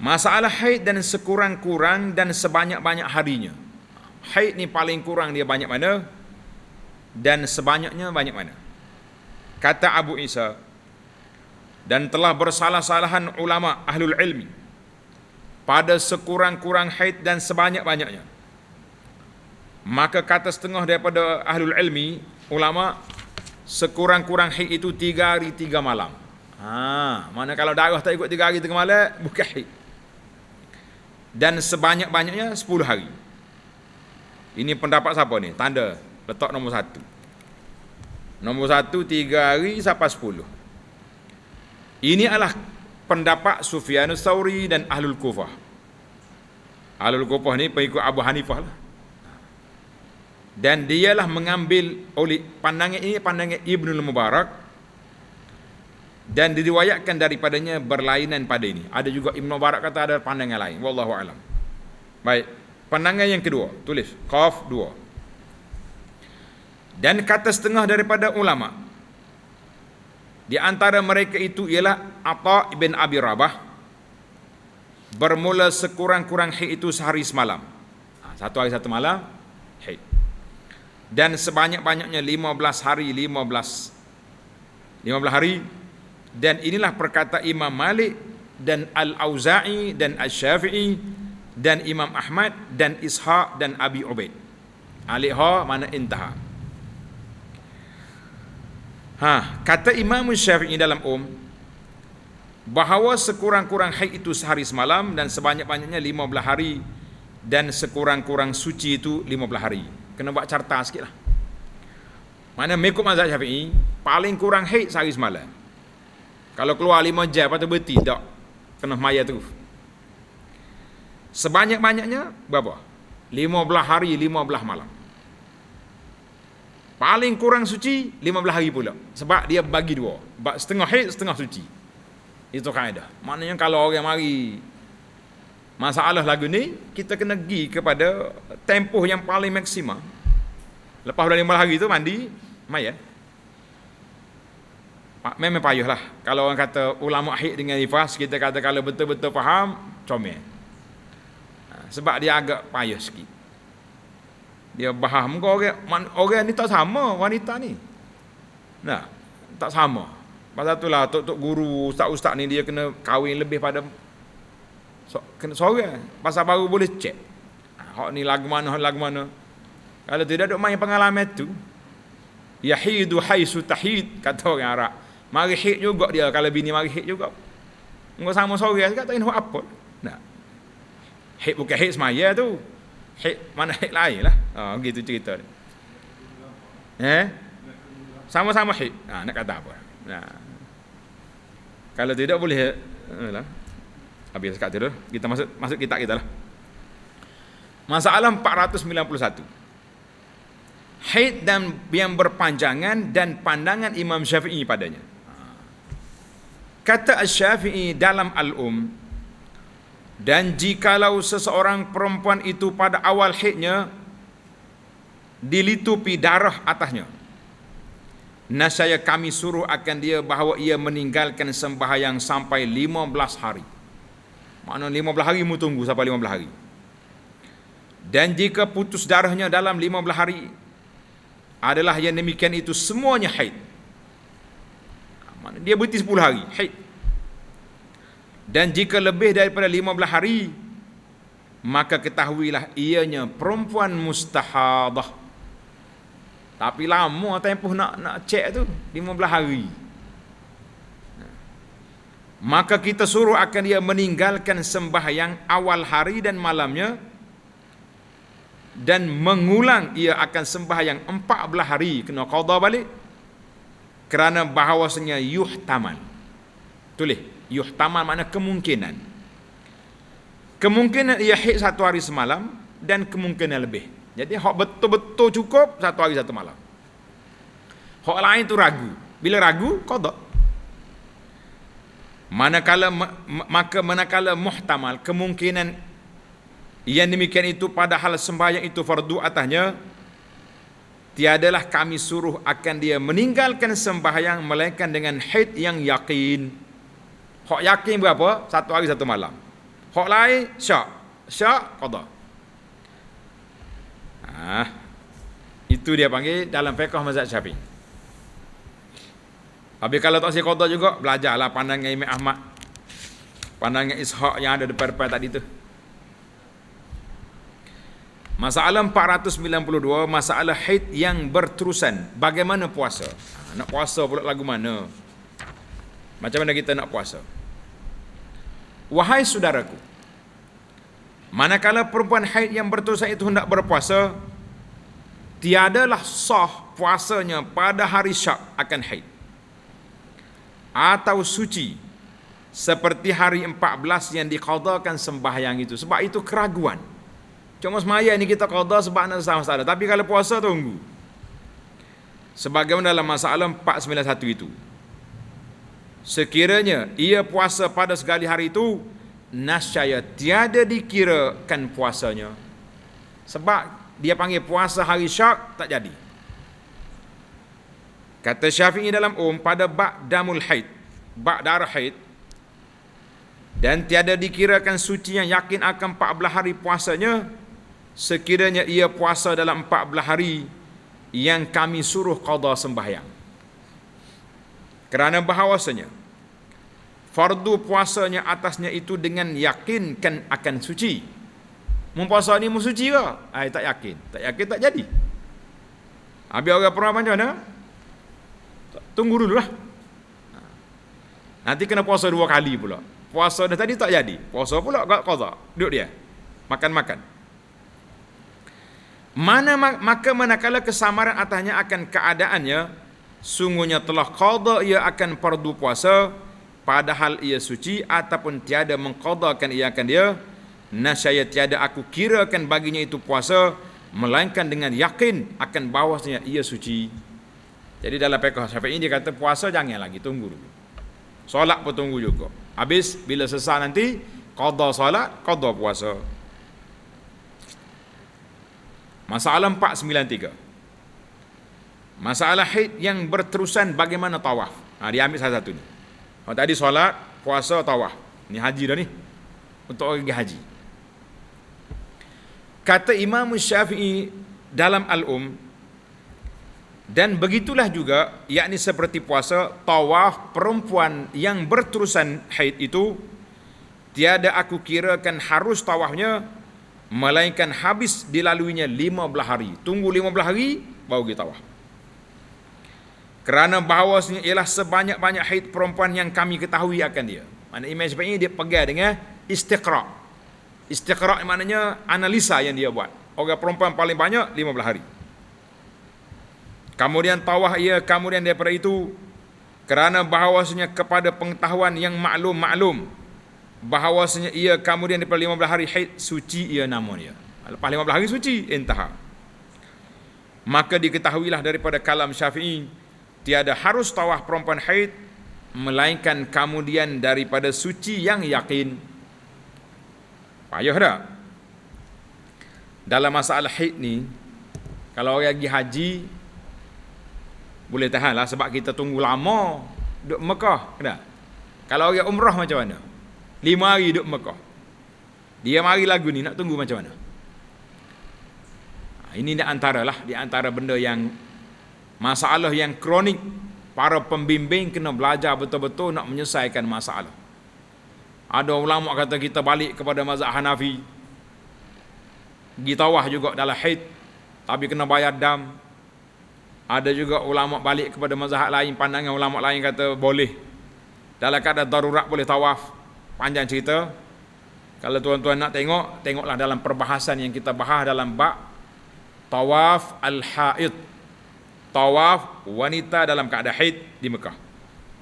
Masalah haid dan sekurang-kurang dan sebanyak-banyak harinya. Haid ni paling kurang dia banyak mana dan sebanyaknya banyak mana. Kata Abu Isa, dan telah bersalah-salahan ulama ahlul ilmi pada sekurang-kurang haid dan sebanyak-banyaknya. Maka kata setengah daripada ahlul ilmi, ulama, sekurang-kurang haid itu 3 hari 3 malam. Mana kalau darah tak ikut 3 hari 3 malam, bukan haid. Dan sebanyak-banyaknya 10 hari. Ini pendapat siapa ni? Tanda, letak nombor 1. Nombor 1, 3 hari sampai 10. Ini adalah pendapat Sufyanus Tsauri dan Ahlul Kufah. Ahlul Kufah ni pengikut Abu Hanifah lah. Dan dialah mengambil oleh pandangan ini, pandangan Ibnul Mubarak, dan diriwayatkan daripadanya berlainan pada ini. Ada juga Ibn Mubarak kata ada pandangan lain. Wallahu alam. Baik, pandangan yang kedua, tulis qaf 2. Dan kata setengah daripada ulama, di antara mereka itu ialah Atha ibn Abi Rabah, bermula sekurang-kurang haid itu sehari semalam. 1 hari 1 malam haid. Dan sebanyak-banyaknya 15 hari 15 hari. Dan inilah perkata Imam Malik dan Al-Auza'i dan Asy-Syafi'i dan Imam Ahmad dan Ishaq dan Abi Ubaid. Alih-ha mana intaha. Kata Imam Syafi'i dalam bahawa sekurang-kurang haid itu sehari semalam dan sebanyak-banyaknya 15 hari dan sekurang-kurang suci itu 15 hari. Kena buat carta sikit lah. Mana mengikut mazhab Syafi'i, paling kurang haid sehari semalam. Kalau keluar 5 jam, patut berhenti, tak kena maya terus. Sebanyak-banyaknya berapa? 15 hari 15 malam. Paling kurang suci 15 hari pula. Sebab dia bagi 2. Setengah haid, setengah suci. Itu kaedah. Maknanya kalau orang mari masalah lagu ni, kita kena pergi kepada tempoh yang paling maksimal. Lepas dah 15 hari tu mandi, maya. Memang payah lah. Kalau orang kata ulama haid dengan nifas, kita kata kalau betul-betul faham, comel. Sebab dia agak payah sikit. Dia faham ke orang ni tak sama wanita ni. Nah, tak sama. Pasal itulah tok guru, ustaz-ustaz ni dia kena kahwin lebih pada kena seorang. Pasal baru boleh cek. Hak ni lagu mana, lagu mana. Kalau tidak duk main pengalaman tu, yahidu haisu tahid, kata orang Arab. Mari haid juga dia, kalau bini mari haid juga. Engkau sama seorang juga tak tahu apa. Nah. Haid bukan haid semaya tu. Haid mana haid lain lah. Gitu cerita dia. Sama-sama haid. Nak kata apa? Nah. Kalau tidak boleh lah. Habis kat tu kita masuk kitab kita lah. Masalah 491. Haid dan yang berpanjangan dan pandangan Imam Syafi'i padanya. Kata Asy-Syafi'i dalam dan jikalau seseorang perempuan itu pada awal haidnya dilitupi darah atasnya, nascaya kami suruh akan dia bahawa ia meninggalkan sembahyang sampai 15 hari. Maknanya 15 hari mu tunggu sampai 15 hari. Dan jika putus darahnya dalam 15 hari adalah yang demikian itu semuanya haid. Dia berhenti 10 hari haid. Dan jika lebih daripada 15 hari, maka ketahuilah ianya perempuan mustahadah. Tapi lama tempoh nak cek tu 15 hari. Maka kita suruh akan dia meninggalkan sembahyang awal hari dan malamnya, dan mengulang ia akan sembahyang 14 hari, kena qada balik, kerana bahawasanya yuhtamal. Tulis yuhtamal makna kemungkinan. Kemungkinan ia haid 1 hari semalam dan kemungkinan lebih. Jadi hak betul-betul cukup 1 hari 1 malam. Hak lain tu ragu. Bila ragu qada. Manakala muhtamal, kemungkinan yang demikian itu padahal sembahyang itu fardu atasnya, tiadalah kami suruh akan dia meninggalkan sembahyang melainkan dengan haid yang yakin. Hak yakin berapa? 1 hari 1 malam. Hak lain syak qada. Itu dia panggil dalam fiqh mazhab Syafi'i. Tapi kalau tak si qada juga, belajarlah pandangan Imam Ahmad, pandangan Ishaq yang ada depan-depan tadi tu. Masalah 492, masalah haid yang berterusan. Bagaimana puasa? Nak puasa pula lagu mana? Macam mana kita nak puasa? Wahai saudaraku, manakala perempuan haid yang berterusan itu hendak berpuasa, tiadalah sah puasanya pada hari syak akan haid atau suci seperti hari 14 yang diqadakan sembahyang itu. Sebab itu keraguan. Cuma semaya ni kita qada sebab nak masalah. Tapi kalau puasa tunggu. Sebagaimana dalam masalah 491 itu. Sekiranya ia puasa pada segala hari itu, nascaya tiada dikirakan puasanya. Sebab dia panggil puasa hari syak tak jadi. Kata Syafi'i dalam pada bab damul haid, bab darah haid, dan tiada dikirakan suci yang yakin akan 14 hari puasanya, sekiranya ia puasa dalam 14 hari yang kami suruh qada sembahyang. Kerana bahawasanya fardu puasanya atasnya itu dengan yakinkan akan suci. Mempuasa ni suci ke? Tak yakin. Tak yakin tak jadi. Habis orang pernah macam mana? Tunggu dululah. Nanti kena puasa 2 kali pula. Puasa dah tadi tak jadi. Puasa pula qada. Duduk dia. Makan-makan. Maka manakala kesamaran atasnya akan keadaannya, sungguhnya telah qada ia akan fardu puasa, padahal ia suci, ataupun tiada mengqadakan ia akan dia, nascaya tiada aku kirakan baginya itu puasa, melainkan dengan yakin akan bahawasanya ia suci. Jadi dalam fiqh Syafi'i dia kata puasa jangan lagi, tunggu dulu. Solat pun tunggu juga. Habis bila selesai nanti qada solat, qada puasa. Masalah 493. Masalah haid yang berterusan, bagaimana tawaf? Dia ambil salah satu ni. Tadi solat, puasa, tawaf. Ni haji dah ni. Untuk orang pergi haji. Kata Imam Syafi'i dalam dan begitulah juga, yakni seperti puasa, tawaf perempuan yang berterusan haid itu, tiada aku kirakan harus tawafnya, melainkan habis dilaluinya 15 hari. Tunggu 15 hari, baru kita tawaf. Kerana bahawasanya ialah sebanyak-banyak haid perempuan yang kami ketahui akan dia. Maknanya Imam Syafi'i dia pegang dengan istiqra'. Istiqra' maknanya analisa yang dia buat. Orang perempuan paling banyak 15 hari. Kemudian tawaf ia, kemudian daripada itu, kerana bahawasanya kepada pengetahuan yang maklum, bahawasanya ia kemudian daripada 15 hari haid suci ia namanya. Lepas 15 hari suci, intah. Maka diketahuilah daripada kalam Syafi'i, tiada harus tawaf perempuan haid, melainkan kemudian daripada suci yang yakin. Payah tak? Dalam masalah haid ni, kalau orang pergi haji, boleh tahan lah sebab kita tunggu lama duduk Mekah. Kena? Kalau orang umrah macam mana? 5 hari duduk Mekah. Dia mari lagu ni nak tunggu macam mana? Ini di antara benda yang masalah yang kronik. Para pembimbing kena belajar betul-betul nak menyelesaikan masalah. Ada ulama kata kita balik kepada mazhab Hanafi. Pergi tawaf juga dalam haid, tapi kena bayar dam. Ada juga ulama balik kepada mazhab lain, pandangan ulama lain kata boleh. Dalam keadaan darurat boleh tawaf. Panjang cerita. Kalau tuan-tuan nak tengok, tengoklah dalam perbahasan yang kita bahas dalam bab tawaf al-haid. Tawaf wanita dalam keadaan haid di Mekah.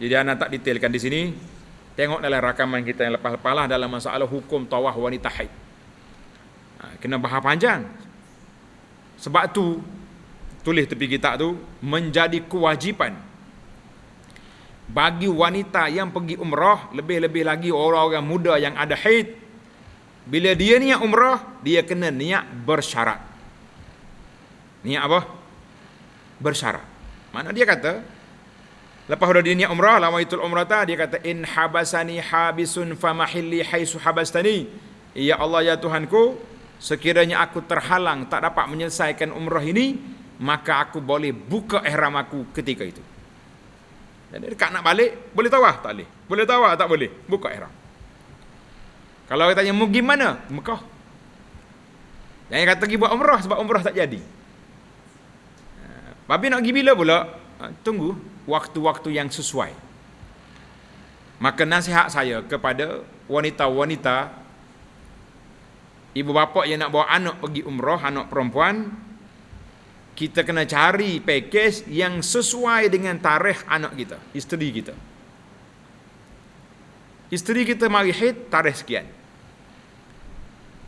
Jadi anda tak detailkan di sini. Tengok dalam rakaman kita yang lepas-lepas lah dalam masalah hukum tawaf wanita haid. Kena bahas panjang. Sebab tu tulis tepi kitab tu, menjadi kewajipan bagi wanita yang pergi umrah, lebih-lebih lagi orang-orang muda yang ada haid, bila dia niat umrah, dia kena niat bersyarat. Niat apa? Bersyarat. Mana dia kata, lepas dah dia niat umrah, lawaitul umrata, dia kata, in habasani habisun famahilli haisu habastani. Ya Allah, ya Tuhanku, sekiranya aku terhalang tak dapat menyelesaikan umrah ini, maka aku boleh buka ihram aku ketika itu. Jadi dekat nak balik, boleh tawaf tak boleh? Boleh tawaf tak boleh? Buka ihram. Kalau kita tanya mau gimana? Mekah. Yang kata pergi buat umrah sebab umrah tak jadi. Tapi nak pergi bila pula? Tunggu waktu-waktu yang sesuai. Maka nasihat saya kepada wanita-wanita, ibu bapa yang nak bawa anak pergi umrah, anak perempuan, kita kena cari pakej yang sesuai dengan tarikh anak kita, isteri kita. Isteri kita mari haid tarikh sekian.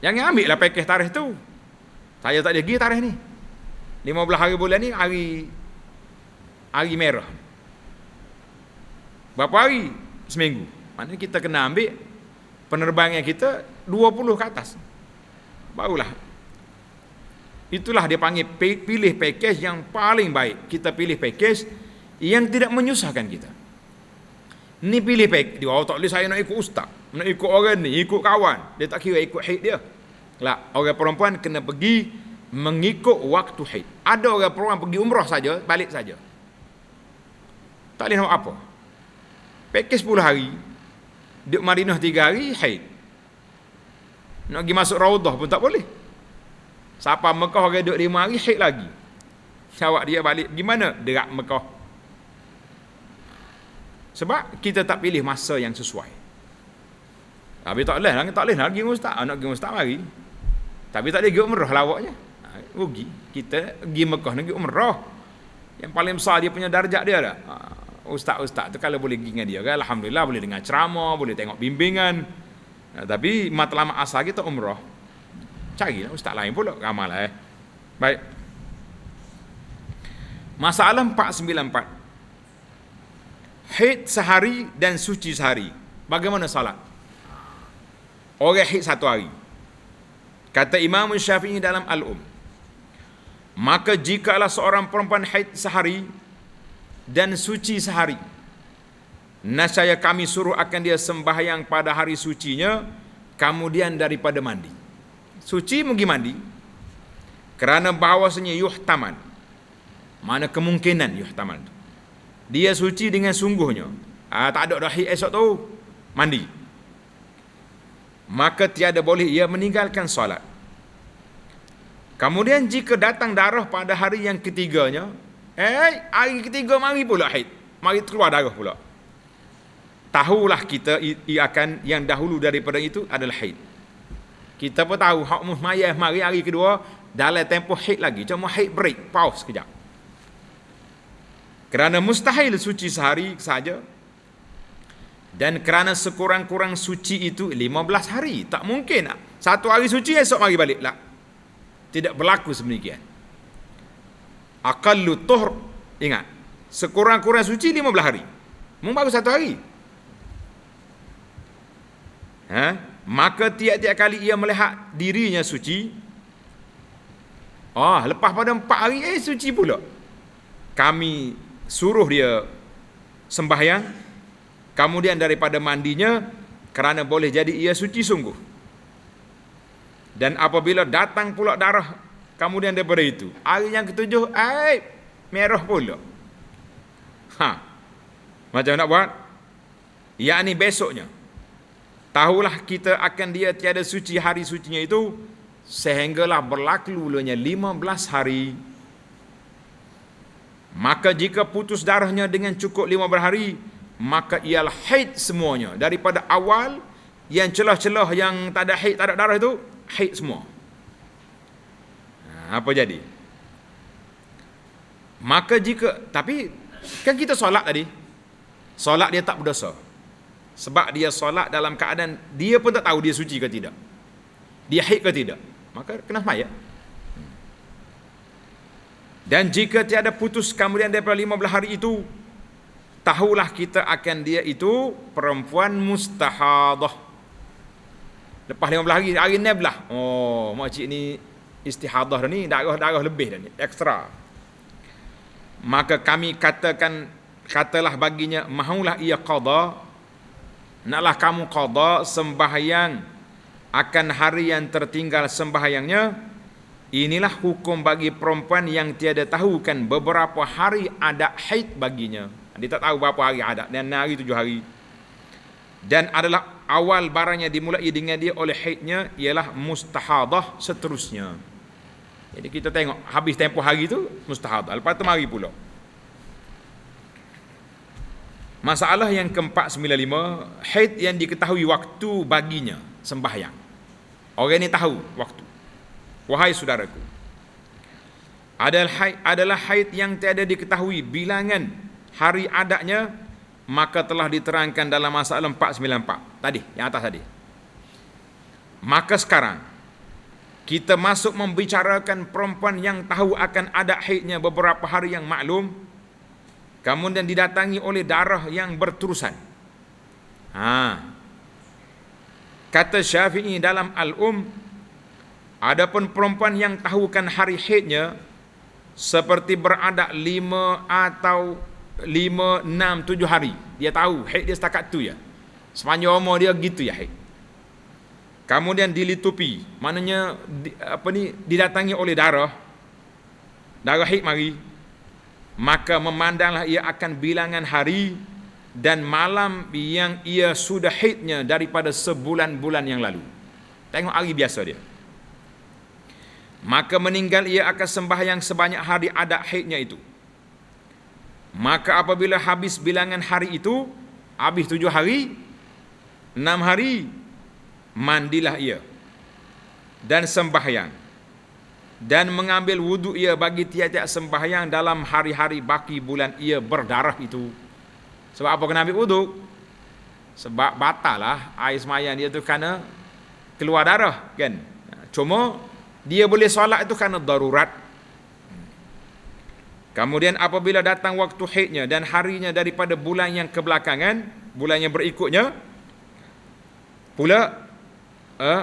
Jangan ambil lah pakej tarikh tu. Saya tak ada pergi tarikh ni. 15 hari bulan ni hari merah. Berapa hari? Seminggu. Maknanya kita kena ambil penerbangan kita 20 ke atas. Barulah. Itulah dia panggil pilih pakej yang paling baik. Kita pilih pakej yang tidak menyusahkan kita. Ni pilih pakej. Dia tak boleh saya nak ikut ustaz, nak ikut orang ni, ikut kawan. Dia tak kira ikut haid dia. Lah, orang perempuan kena pergi mengikut waktu haid. Ada orang perempuan pergi umrah saja, balik saja. Tak boleh nak apa. Pakej 10 hari, duduk Madinah 3 hari, haid. Nak pergi masuk Raudah pun tak boleh. Siapa Mekah orang duduk 5 hari, haid lagi. Jawab dia balik, gimana? Derak Mekah. Sebab kita tak pilih masa yang sesuai. Tapi tak boleh nak pergi ustaz. Nak pergi ustaz mari. Tapi tak boleh pergi umrah lawaknya. Rugi. Kita pergi Mekah nak pergi umrah. Yang paling besar dia punya darjat dia dah. Ustaz-ustaz tu kalau boleh pergi dengan dia kan, alhamdulillah boleh dengar ceramah, boleh tengok bimbingan. Tapi matlamat asal kita umrah. Carilah ustaz lain pula, ramailah. Baik. Masalah 494. Haid sehari dan suci sehari. Bagaimana salat? Orang haid 1 hari. Kata Imam Syafi'i dalam Al-Um, maka jikalau seorang perempuan haid sehari dan suci sehari, nascaya kami suruh akan dia sembahyang pada hari sucinya, kemudian daripada mandi. Suci pergi mandi, kerana bahawasanya yuhtaman, mana kemungkinan yuhtaman tu, dia suci dengan sungguhnya, tak ada dah esok tu mandi, maka tiada boleh ia meninggalkan solat. Kemudian jika datang darah pada hari yang ketiganya, hari ketiga mari pula haid, mari keluar darah pula, tahulah kita ia akan yang dahulu daripada itu adalah haid. Kita pun tahu hak mayah mari hari kedua dalam tempoh haid lagi, cuma haid break, pause sekejap. Kerana mustahil suci sehari saja, dan kerana sekurang-kurang suci itu 15 hari. Tak mungkin 1 hari suci esok mari balik lah. Tidak berlaku sedemikian. Aqallu tuhr, ingat, sekurang-kurang suci 15 hari. Mungkin baru 1 hari. Maka tiap-tiap kali ia melihat dirinya suci, lepas pada 4 hari suci pula, kami suruh dia sembahyang, kemudian daripada mandinya, kerana boleh jadi ia suci sungguh. Dan apabila datang pula darah kemudian daripada itu, hari yang ketujuh merah pula, macam nak buat? Yakni besoknya, tahulah kita akan dia tiada suci hari sucinya itu, sehinggalah berlaku ulanya 15 hari. Maka jika putus darahnya dengan cukup 15 hari, maka ialah haid semuanya. Daripada awal, yang celah-celah yang tak ada haid, tak ada darah itu, haid semua. Apa jadi? Maka jika, tapi kan kita solat tadi, solat dia tak berdosa. Sebab dia solat dalam keadaan dia pun tak tahu dia suci ke tidak, dia haid ke tidak, maka kena sembahyang. Dan jika tiada putus kemudian daripada 15 hari itu, tahulah kita akan dia itu perempuan mustahadah. Lepas 15 hari, hari 16. Oh, makcik ni istihadah ni, darah lebih dah ni, ekstra. Maka kami katalah baginya, mahulah ia qada, naklah kamu qada sembahyang akan hari yang tertinggal sembahyangnya. Inilah hukum bagi perempuan yang tiada tahu kan beberapa hari ada haid baginya. Dia tak tahu berapa hari ada, dan hari 7 hari. Dan adalah awal barangnya dimulai dengan dia oleh haidnya ialah mustahadah seterusnya. Jadi kita tengok habis tempoh hari tu mustahadah, lepas tu mari pula. Masalah yang ke-495, haid yang diketahui waktu baginya sembahyang. Orang ni tahu waktu. Wahai saudaraku, adalah haid yang tiada diketahui bilangan hari adanya, maka telah diterangkan dalam masalah 494 tadi, yang atas tadi. Maka sekarang kita masuk membicarakan perempuan yang tahu akan ada haidnya beberapa hari yang maklum, kemudian didatangi oleh darah yang berterusan. Kata Syafi'i dalam Al-Um, adapun perempuan yang tahukan hari haidnya seperti berada 5 atau 5, 6, 7 hari, dia tahu haid dia setakat tu ya, sepanjang umur dia gitu ya haid. Kemudian dilitupi, maknanya didatangi oleh darah haid mari, maka memandanglah ia akan bilangan hari dan malam yang ia sudah haidnya daripada sebulan-bulan yang lalu. Tengok hari biasa dia. Maka meninggal ia akan sembahyang sebanyak hari adat haidnya itu. Maka apabila habis bilangan hari itu, habis 7 hari, 6 hari, mandilah ia dan sembahyang, dan mengambil wuduk ia bagi tiap-tiap sembahyang dalam hari-hari baki bulan ia berdarah itu. Sebab apa kena ambil wuduk? Sebab batal lah air semayang dia tu kerana keluar darah kan. Cuma dia boleh solat itu kerana darurat. Kemudian apabila datang waktu haidnya dan harinya daripada bulan yang kebelakangan, bulan yang berikutnya pula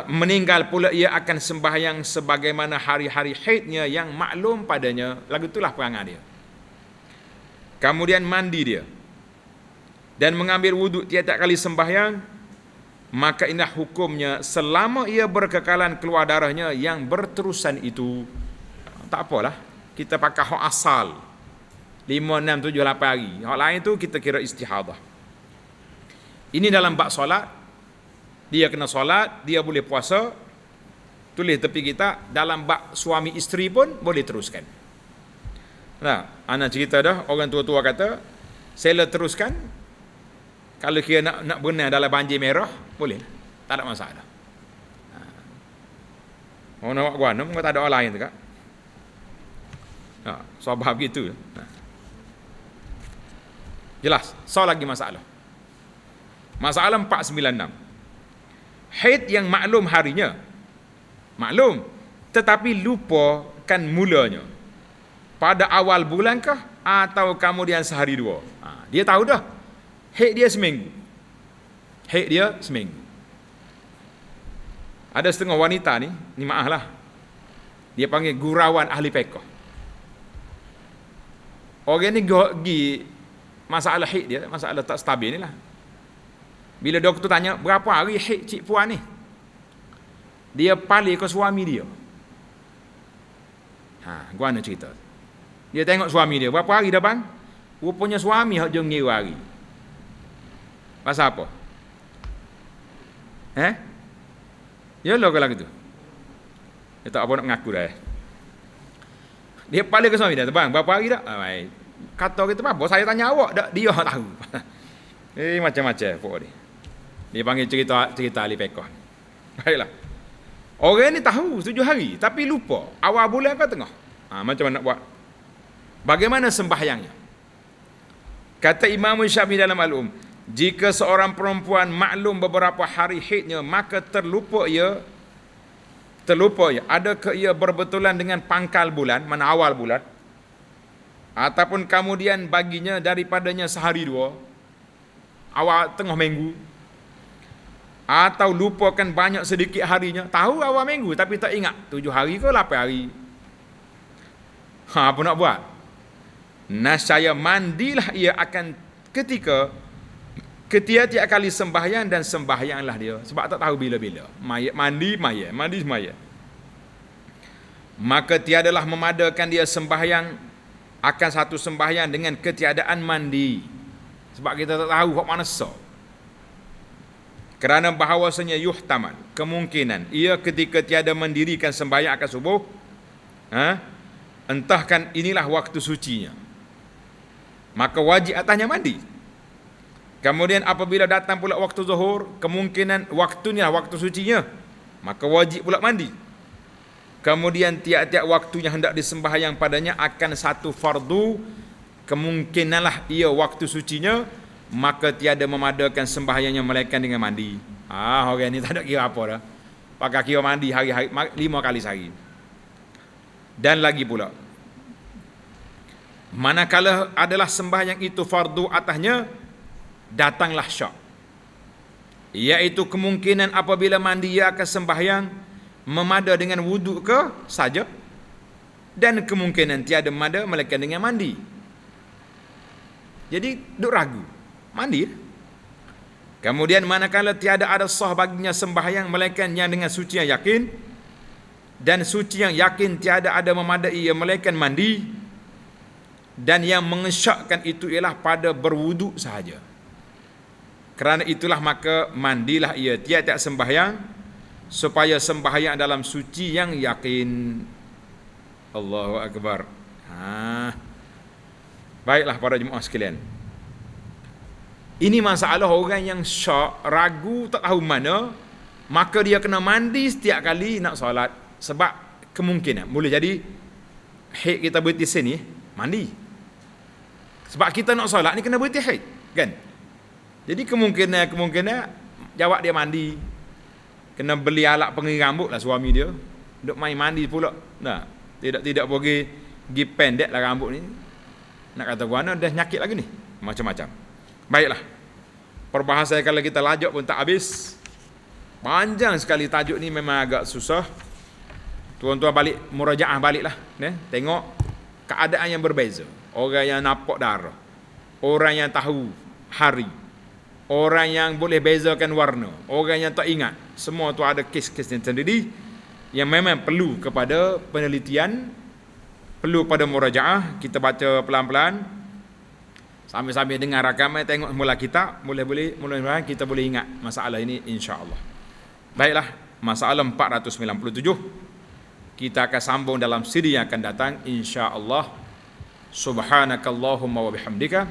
meninggal pula ia akan sembahyang sebagaimana hari-hari haidnya yang maklum padanya. Lagu itulah perangai dia. Kemudian mandi dia dan mengambil wuduk tiap-tiap kali sembahyang, maka inilah hukumnya selama ia berkekalan keluar darahnya yang berterusan itu. Tak apalah, kita pakai hak asal 5, 6, 7, 8 hari. Hak lain tu kita kira istihadah. Ini dalam bab solat, dia kena solat, dia boleh puasa. Tulis tepi kita, dalam bab suami isteri pun boleh teruskan. Nah, anak cerita dah, orang tua-tua kata, saya teruskan. Kalau kira nak berenang dalam banjir merah, boleh. Tak ada masalah. Orang nak buat guanam, tak ada orang lain tu kak. Sahabat begitu. Jelas. Soal lagi masalah. Masalah 496. Haid yang maklum harinya. Maklum. Tetapi lupakan mulanya. Pada awal bulankah atau kemudian sehari 2. Dia tahu dah. Haid dia seminggu. Haid dia seminggu. Ada setengah wanita ni maaf lah. Dia panggil gurauan ahli fiqh. Orang ni pergi masalah haid dia, masalah tak stabil ni lah. Bila doktor tanya, berapa hari haid cik puan ni? Dia paling ke suami dia. Gua nak cerita. Dia tengok suami dia, berapa hari dah bang? Rupanya suami hak jeng ngira hari. Pasal apa? Ya lo kalau gitu. Dia tak apa nak mengaku dah. Dia paling ke suami dia, bang, berapa hari dah? Kata kita apa? Saya tanya awak, dak dia tahu. Macam-macam pokok dia. Dia panggil cerita ahli fiqh. Baiklah. Orang ni tahu 7 hari tapi lupa awal bulan ke tengah. Macam mana nak buat? Bagaimana sembahyangnya? Kata Imam Syafi'i dalam Al-Um, jika seorang perempuan maklum beberapa hari haidnya, maka terlupa ia, adakah ia berbetulan dengan pangkal bulan, mana awal bulan, ataupun kemudian baginya daripadanya sehari dua, awal tengah minggu, atau lupakan banyak sedikit harinya, tahu awal minggu tapi tak ingat 7 hari ke 8 hari. Apa nak buat? Nascaya mandilah ia akan ketika tiap kali sembahyang, dan sembahyanglah dia, sebab tak tahu bila-bila. Mandi semaya. Maka tiadalah memadakan dia sembahyang akan satu sembahyang dengan ketiadaan mandi, sebab kita tak tahu hak mana so. Kerana bahawasanya yuhtamal, kemungkinan ia ketika tiada mendirikan sembahyang akan subuh, entahkan inilah waktu sucinya, maka wajib atasnya mandi. Kemudian apabila datang pula waktu zuhur, kemungkinan waktunya waktu sucinya, maka wajib pula mandi. Kemudian tiap-tiap waktunya hendak disembahyang padanya akan satu fardu, kemungkinanlah ia waktu sucinya, maka tiada memadakan sembahyangnya melainkan dengan mandi. Orang ni tak ada kira apa dah. Pakai kira mandi hari-hari 5 kali sehari. Dan lagi pula, manakala adalah sembahyang itu fardu atasnya, datanglah syak, iaitu kemungkinan apabila mandi ia akan sembahyang memada dengan wuduk ke saja, dan kemungkinan tiada memada melainkan dengan mandi. Jadi duk ragu, mandi. Kemudian manakala tiada ada sah baginya sembahyang melainkan yang dengan suci yang yakin, dan suci yang yakin tiada ada memadai ia melainkan mandi, dan yang mengesyakkan itu ialah pada berwuduk sahaja. Kerana itulah maka mandilah ia tiap-tiap sembahyang, supaya sembahyang dalam suci yang yakin. Allahu Akbar. Baiklah para jemaah sekalian, ini masalah orang yang syak, ragu, tak tahu mana, maka dia kena mandi setiap kali nak solat. Sebab kemungkinan boleh jadi haid kita berhenti sini, mandi. Sebab kita nak solat ni kena berhenti haid, kan? Jadi kemungkinan jawab dia mandi. Kena beli alat pengering rambut lah suami dia, duk main mandi pula. Nah, tidak pergi pendek lah rambut ni. Nak kata guana dah nyakit lagi ni, macam-macam. Baiklah, perbahasan kalau kita lajak pun tak habis. Panjang sekali tajuk ni, memang agak susah. Tuan-tuan balik murajaah baliklah, tengok keadaan yang berbeza. Orang yang nampak darah, orang yang tahu hari, orang yang boleh bezakan warna, orang yang tak ingat. Semua tu ada kes-kes yang sendiri yang memang perlu kepada penelitian, perlu pada murajaah. Kita baca pelan-pelan sambil-sambil dengar rakaman, tengok mula kitab, mula-mula kita boleh ingat masalah ini insya-Allah. Baiklah, masalah 497 kita akan sambung dalam siri yang akan datang insya-Allah. Subhanakallahumma wa bihamdika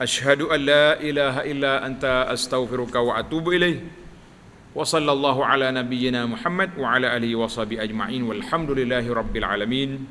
asyhadu an la ilaha illa anta astaghfiruka wa atubu ilaik. Wa sallallahu ala nabiyyina Muhammad wa ala alihi wa sahbihi ajma'in walhamdulillahi rabbil alamin.